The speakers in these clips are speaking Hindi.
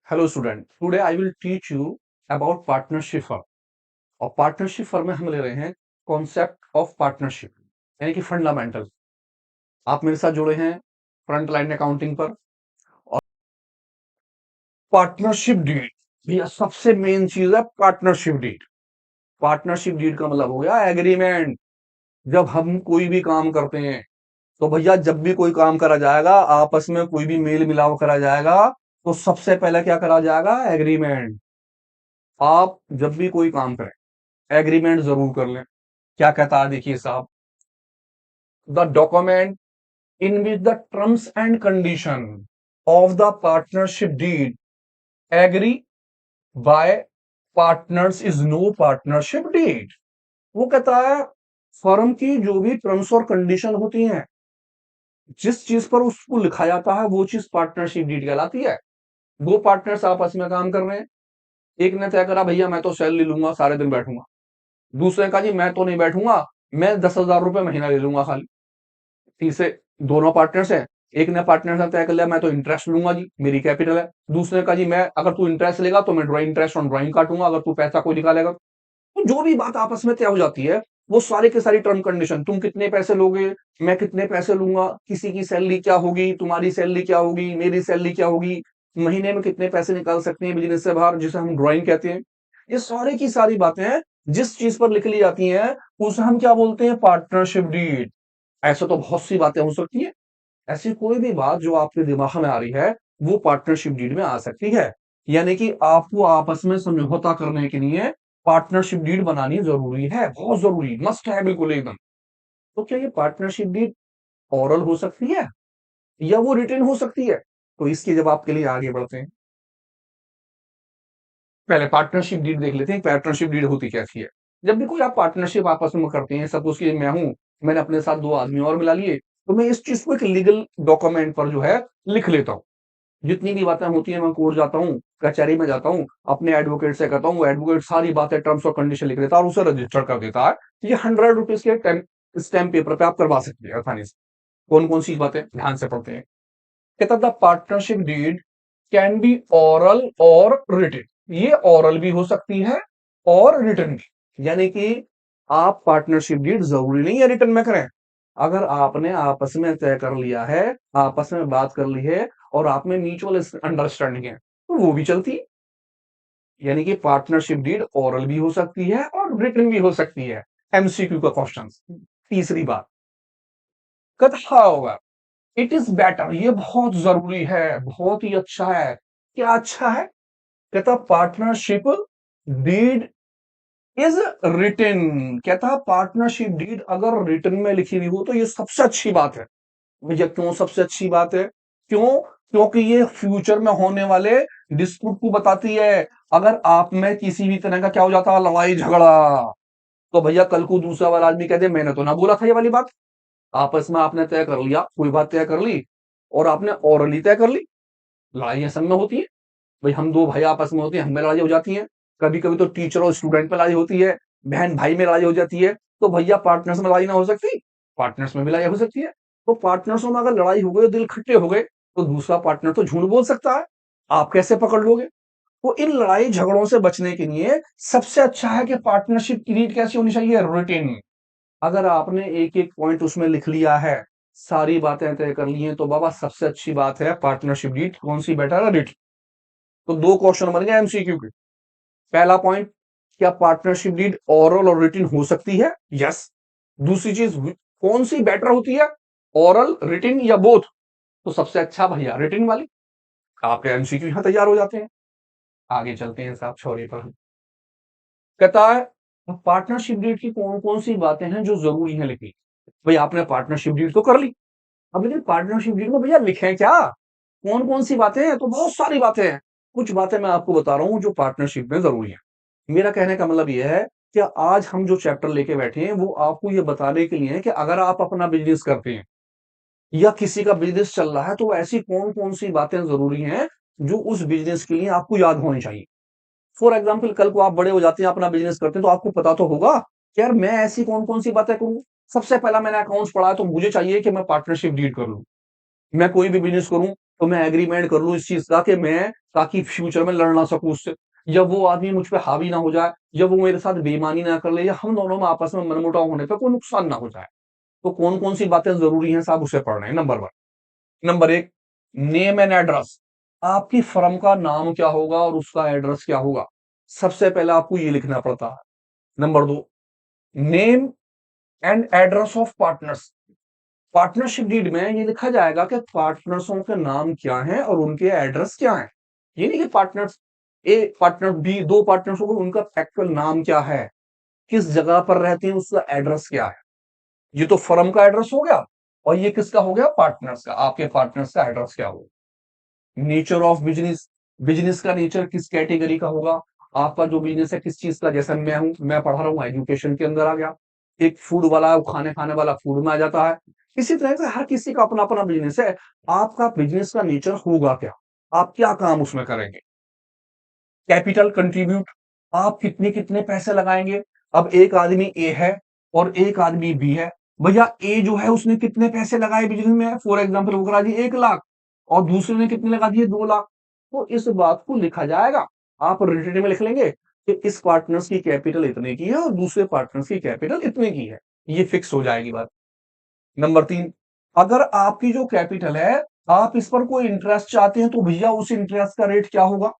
Hello student, today I will teach you about partnership firm. और पार्टनरशिप फर्म में हम ले रहे हैं कॉन्सेप्ट ऑफ पार्टनरशिप, यानी कि फंडामेंटल। आप मेरे साथ जुड़े हैं फ्रंट लाइन अकाउंटिंग पर। और पार्टनरशिप डीड, भैया सबसे मेन चीज है पार्टनरशिप डीड। पार्टनरशिप डीड का मतलब हो गया एग्रीमेंट। जब हम कोई भी काम करते हैं तो भैया जब भी कोई काम करा जाएगा, आपस में कोई भी मेल मिलाप करा जाएगा, तो सबसे पहले क्या करा जाएगा? एग्रीमेंट। आप जब भी कोई काम करें एग्रीमेंट जरूर कर लें। क्या कहता है देखिए साहब, the document in which the terms and condition of the partnership deed agree by partners is no partnership deed. वो कहता है फर्म की जो भी टर्म्स और कंडीशन होती हैं, जिस चीज पर उसको लिखा जाता है वो चीज पार्टनरशिप डीड कहलाती है। दो पार्टनर्स आपस में काम कर रहे हैं, एक ने तय करा भैया मैं तो सैलरी लूंगा, सारे दिन बैठूंगा। दूसरे का जी मैं तो नहीं बैठूंगा, मैं 10,000 रुपए महीना ले लूंगा खाली। तीसरे दोनों पार्टनर्स हैं, एक ने पार्टनर ने तय कर लिया मैं तो इंटरेस्ट लूंगा जी, मेरी कैपिटल है। दूसरे का जी मैं अगर तू इंटरेस्ट लेगा तो मैं ड्राइंग इंटरेस्ट ऑन ड्राइंग काटूंगा, अगर तू पैसा कोई निकालेगा। तो जो भी बात आपस में तय हो जाती है वो सारी की सारी टर्म कंडीशन, तुम कितने पैसे लोगे, मैं कितने पैसे लूंगा, किसी की सैलरी क्या होगी, तुम्हारी सैलरी क्या होगी, मेरी सैलरी क्या होगी, महीने में कितने पैसे निकाल सकते हैं बिजनेस से बाहर, जिसे हम ड्राइंग कहते हैं। ये सारी की सारी बातें जिस चीज पर लिख ली जाती हैं उसे हम क्या बोलते हैं? Partnership deed. ऐसे तो बहुत सी बातें हो सकती है, ऐसी कोई भी बात जो आपके दिमाग में आ रही है वो पार्टनरशिप डीड में आ सकती है। यानी कि आपको आपस में समझौता करने के लिए पार्टनरशिप डीड बनानी जरूरी है, बहुत जरूरी, मस्ट है बिल्कुल एकदम। तो क्या ये पार्टनरशिप डीड ओरल हो सकती है या वो रिटन हो सकती है? तो इसके जवाब के लिए आगे बढ़ते हैं। पहले पार्टनरशिप डीड देख लेते हैं, पार्टनरशिप डीड होती कैसी है। जब भी कोई आप पार्टनरशिप आपस में करते हैं, सपोज कि मैं हूं, मैंने अपने साथ दो आदमी और मिला लिए, तो मैं इस चीज को एक लीगल डॉक्यूमेंट पर जो है लिख लेता हूं। जितनी भी बातें होती हैं मैं कोर्ट जाता हूँ, कचहरी में जाता हूँ, अपने एडवोकेट से कहता हूँ, एडवोकेट सारी बातें टर्म्स और कंडीशन लिख देता है और उसे रजिस्टर कर देता है। ये 100 रुपीज के स्टैम्प पेपर पे आप करवा सकते हैं आसानी से। कौन कौन सी बातें ध्यान से पढ़ते हैं। कहता the partnership deed can be oral और रिटन। ये ओरल भी हो सकती है और रिटन भी, यानी कि आप पार्टनरशिप डीड जरूरी नहीं है रिटन में करें। अगर आपने आपस में तय कर लिया है, आपस में बात कर ली है और आप में म्यूचुअल अंडरस्टैंडिंग है, तो वो भी चलती है। यानी कि पार्टनरशिप डीड ओरल भी हो सकती है और रिटन भी हो सकती है। एमसीक्यू का क्वेश्चन। तीसरी बात, कथा होगा इट इज बेटर, ये बहुत जरूरी है, बहुत ही अच्छा है। क्या अच्छा है? कहता पार्टनरशिप डीड इज रिटन। कहता पार्टनरशिप डीड अगर रिटन में लिखी हुई हो तो ये सबसे अच्छी बात है। भैया क्यों सबसे अच्छी बात है? क्यों? क्योंकि ये फ्यूचर में होने वाले डिस्प्यूट को बताती है। अगर आप में किसी भी तरह का क्या हो जाता है, लड़ाई झगड़ा, तो भैया कल को दूसरा वाला आदमी कहते मैंने तो ना बोला था ये वाली बात। आपस में आपने तय कर लिया, कोई बात तय कर ली और आपने ओरली तय कर ली। लड़ाई सब में होती है भाई, हम दो भाई आपस में होते हैं, हमें लड़ाई हो जाती है। कभी कभी तो टीचर और स्टूडेंट में लड़ाई होती है, बहन भाई में लड़ाई हो जाती है। तो भैया पार्टनर्स में लड़ाई ना हो सकती? पार्टनर्स में भी लड़ाई हो सकती है। तो पार्टनर्सों में अगर लड़ाई हो गई, दिल खट्टे हो गए, तो दूसरा पार्टनर तो झूठ बोल सकता है, आप कैसे पकड़ लोगे? तो इन लड़ाई झगड़ों से बचने के लिए सबसे अच्छा है कि पार्टनरशिप की रीड कैसी होनी चाहिए? रिटेन। अगर आपने एक एक पॉइंट उसमें लिख लिया है, सारी बातें तय कर ली हैं, तो बाबा सबसे अच्छी बात है पार्टनरशिप डीड कौन सी बेटर है? रिट। तो दो क्वेश्चन बन गए एमसीक्यू के। पहला पॉइंट, क्या पार्टनरशिप डीड ओरल और रिटन हो सकती है? यस। दूसरी चीज, कौन सी बेटर होती है, ओरल, रिटन या बोथ? तो सबसे अच्छा भैया रिटन वाली। आपके एमसीक्यू यहां तैयार हो जाते हैं। आगे चलते हैं साहब छोरे पर। कहता है पार्टनरशिप डीड की कौन कौन सी बातें हैं जो जरूरी है लिखनी। भाई आपने पार्टनरशिप डीड तो कर ली, अब लेकिन पार्टनरशिप डीड में भैया लिखें क्या? कौन कौन सी बातें हैं? तो बहुत सारी बातें हैं। कुछ बातें मैं आपको बता रहा हूं जो पार्टनरशिप में जरूरी है। मेरा कहने का मतलब यह है कि आज हम जो चैप्टर लेके बैठे हैं वो आपको ये बताने के लिए है कि अगर आप अपना बिजनेस करते हैं या किसी का बिजनेस चल रहा है, तो ऐसी कौन कौन सी बातें जरूरी हैं जो उस बिजनेस के लिए आपको याद होनी चाहिए। फॉर एग्जाम्पल, कल को आप बड़े हो जाते हैं, अपना बिजनेस करते हैं, तो आपको पता तो होगा कि यार मैं ऐसी कौन कौन सी बातें करूं। सबसे पहला मैंने अकाउंट्स पढ़ा है तो मुझे चाहिए कि मैं पार्टनरशिप डीड कर लूं। मैं कोई भी बिजनेस करूं, तो मैं एग्रीमेंट कर लूँ इस चीज़ का कि मैं ताकि फ्यूचर में लड़ ना सकूँ उससे, या वो आदमी मुझ पे हावी ना हो जाए, या वो मेरे साथ बेईमानी ना कर ले, या हम दोनों में आपस में मनमुटाव होने पे कोई नुकसान ना हो जाए। तो कौन-कौन सी बातें ज़रूरी हैं साहब उसे पढ़ रहे हैं। Number 1, number 1, name and address. आपकी फर्म का नाम क्या होगा और उसका एड्रेस क्या होगा? सबसे पहले आपको ये लिखना पड़ता है। Number 2, name and address of partners. Partnership deed में ये लिखा जाएगा कि पार्टनर्सों के नाम क्या हैं और उनके एड्रेस क्या हैं। ये नहीं कि partners A, partner B, 2 partners हो गए, उनका एक्चुअल नाम क्या है, किस जगह पर रहते हैं, उसका एड्रेस क्या है। ये तो फर्म का एड्रेस हो गया, और ये किसका हो गया? पार्टनर्स का। आपके पार्टनर्स का एड्रेस क्या होगा? नेचर ऑफ बिजनेस, बिजनेस का नेचर किस कैटेगरी का होगा? आपका जो बिजनेस है किस चीज का? जैसे मैं हूं, मैं पढ़ा रहा हूं, एजुकेशन के अंदर आ गया। एक फूड वाला है, वो खाने खाने वाला फूड में आ जाता है। इसी तरह से हर किसी का अपना अपना बिजनेस है। आपका बिजनेस का नेचर होगा क्या? आप क्या काम उसमें करेंगे? कैपिटल कंट्रीब्यूट, आप कितने कितने पैसे लगाएंगे? अब एक आदमी ए है और एक आदमी बी है। भैया ए जो है उसने कितने पैसे लगाए बिजनेस में? फॉर एग्जाम्पल वो करा दिए 1 लाख, और दूसरे ने कितने लगा दिए? 2 लाख। तो इस बात को लिखा जाएगा। आप रिटर्न में लिख लेंगे कि इस पार्टनर्स की कैपिटल इतने की है और दूसरे पार्टनर्स की कैपिटल इतने की है। ये फिक्स हो जाएगी बात। नंबर 3, अगर आपकी जो कैपिटल है, आप इस पर कोई इंटरेस्ट चाहते हैं, तो भैया उस इंटरेस्ट का रेट क्या होगा?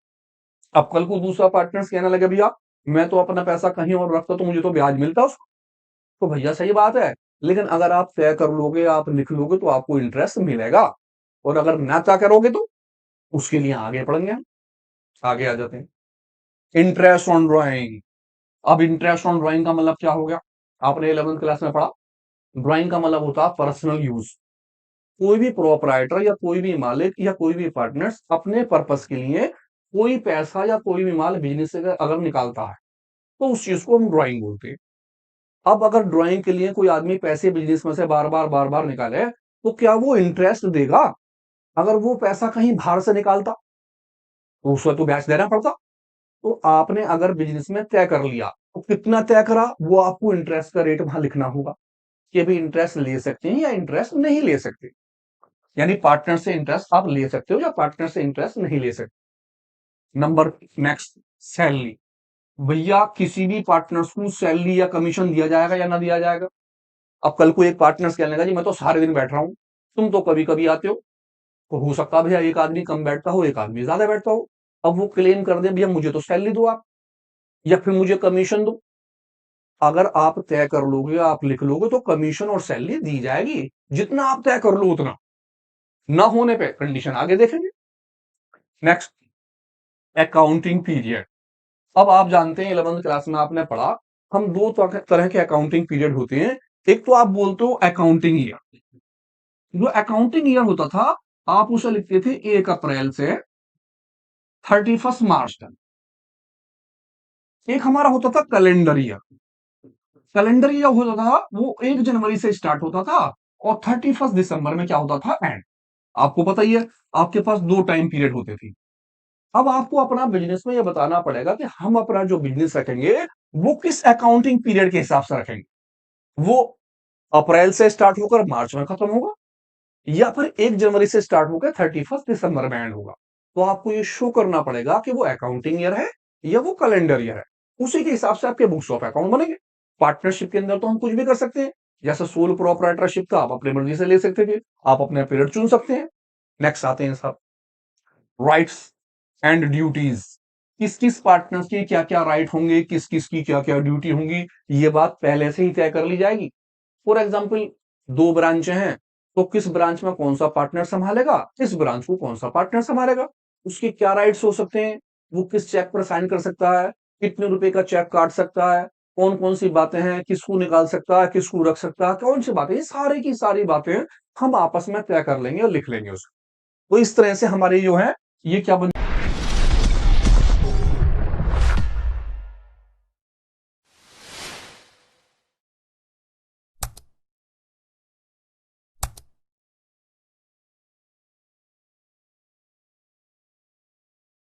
अब कल को दूसरा पार्टनर्स कहने लगे भैया मैं तो अपना पैसा कहीं और रखता तो मुझे तो ब्याज मिलता उसको। तो भैया सही बात है, लेकिन अगर आप तय कर लोगे, आप लिख लोगे, तो आपको इंटरेस्ट मिलेगा। और अगर ना तय करोगे तो उसके लिए आगे पढ़ेंगे हम। आगे आ जाते हैं। Interest on drawing. अब इंटरेस्ट ऑन ड्राइंग का मतलब क्या हो गया? आपने 11th क्लास में पढ़ा। ड्राइंग का मतलब होता है पर्सनल यूज। कोई भी प्रोपराइटर या कोई भी मालिक या कोई भी पार्टनर्स अपने पर्पस के लिए कोई पैसा या कोई भी माल बिजनेस से अगर निकालता है, तो उस चीज को हम ड्राइंग बोलते हैं। अब अगर ड्राइंग के लिए कोई आदमी पैसे बिजनेस में से बार बार निकाले, तो क्या वो इंटरेस्ट देगा? अगर वो पैसा कहीं बाहर से निकालता, तो उसको तो ब्याज देना पड़ता। तो आपने अगर बिजनेस में तय कर लिया, तो कितना तय करा वो आपको इंटरेस्ट का रेट वहां लिखना होगा कि अभी इंटरेस्ट ले सकते हैं या इंटरेस्ट नहीं ले सकते। यानी पार्टनर से इंटरेस्ट आप ले सकते हो या पार्टनर से इंटरेस्ट नहीं ले सकते। Number next, salary. भैया किसी भी पार्टनर्स को सैलरी या कमीशन दिया जाएगा या ना दिया जाएगा? अब कल को एक पार्टनर्स कहने लगा जी मैं तो सारे दिन बैठ रहा हूं, तुम तो कभी कभी आते हो। तो हो सकता है भैया एक आदमी कम बैठता हो, एक आदमी ज्यादा बैठता हो। अब वो क्लेम कर दे भैया मुझे तो सैलरी दो आप, या फिर मुझे कमीशन दो। अगर आप तय कर लोगे, आप लिख लोगे, तो कमीशन और सैलरी दी जाएगी। जितना आप तय कर लो उतना, ना होने पे कंडीशन आगे देखेंगे। Next, accounting period. अब आप जानते हैं 11th क्लास में आपने पढ़ा, हम दो तरह के अकाउंटिंग पीरियड होते हैं। एक तो आप बोलते हो अकाउंटिंग ईयर। जो अकाउंटिंग ईयर होता था, आप उसे लिखते थे 1 अप्रैल से 31 मार्च तक। एक हमारा होता था कैलेंडर ईयर। कैलेंडर ईयर होता था वो 1 जनवरी से स्टार्ट होता था और 31 दिसंबर में क्या होता था? एंड। आपको पता ही है, आपके पास 2 टाइम पीरियड होते थे। अब आपको अपना बिजनेस में यह बताना पड़ेगा कि हम अपना जो बिजनेस रखेंगे वो किस अकाउंटिंग पीरियड के हिसाब से रखेंगे। वो अप्रैल से स्टार्ट होकर मार्च में खत्म होगा, या फिर 1 जनवरी से स्टार्ट होकर 31 दिसंबर में एंड होगा। तो आपको ये शो करना पड़ेगा कि वो अकाउंटिंग ईयर है या वो कैलेंडर ईयर है। उसी के हिसाब से आपके बुक्स ऑफ अकाउंट बनेंगे। पार्टनरशिप के अंदर तो हम कुछ भी कर सकते हैं। जैसे सोल प्रोपराइटरशिप था, आप अपने मर्जी से ले सकते थे, आप अपने पीरियड चुन सकते हैं। नेक्स्ट आते हैं साहब, राइट्स एंड ड्यूटीज। किस किस पार्टनर्स के क्या क्या राइट होंगे, किस किस की क्या क्या ड्यूटी होंगी, ये बात पहले से ही तय कर ली जाएगी। फॉर एग्जाम्पल, 2 ब्रांचें हैं, तो किस ब्रांच में कौन सा पार्टनर संभालेगा, किस ब्रांच को कौन सा पार्टनर संभालेगा, उसके क्या राइट्स हो सकते हैं, वो किस चेक पर साइन कर सकता है, कितने रुपए का चेक काट सकता है, कौन कौन सी बातें हैं, किसको निकाल सकता है, किसको रख सकता है, कौन सी बातें, ये सारी की सारी बातें हम आपस में तय कर लेंगे और लिख लेंगे उसको। तो इस तरह से हमारी जो है ये क्या बन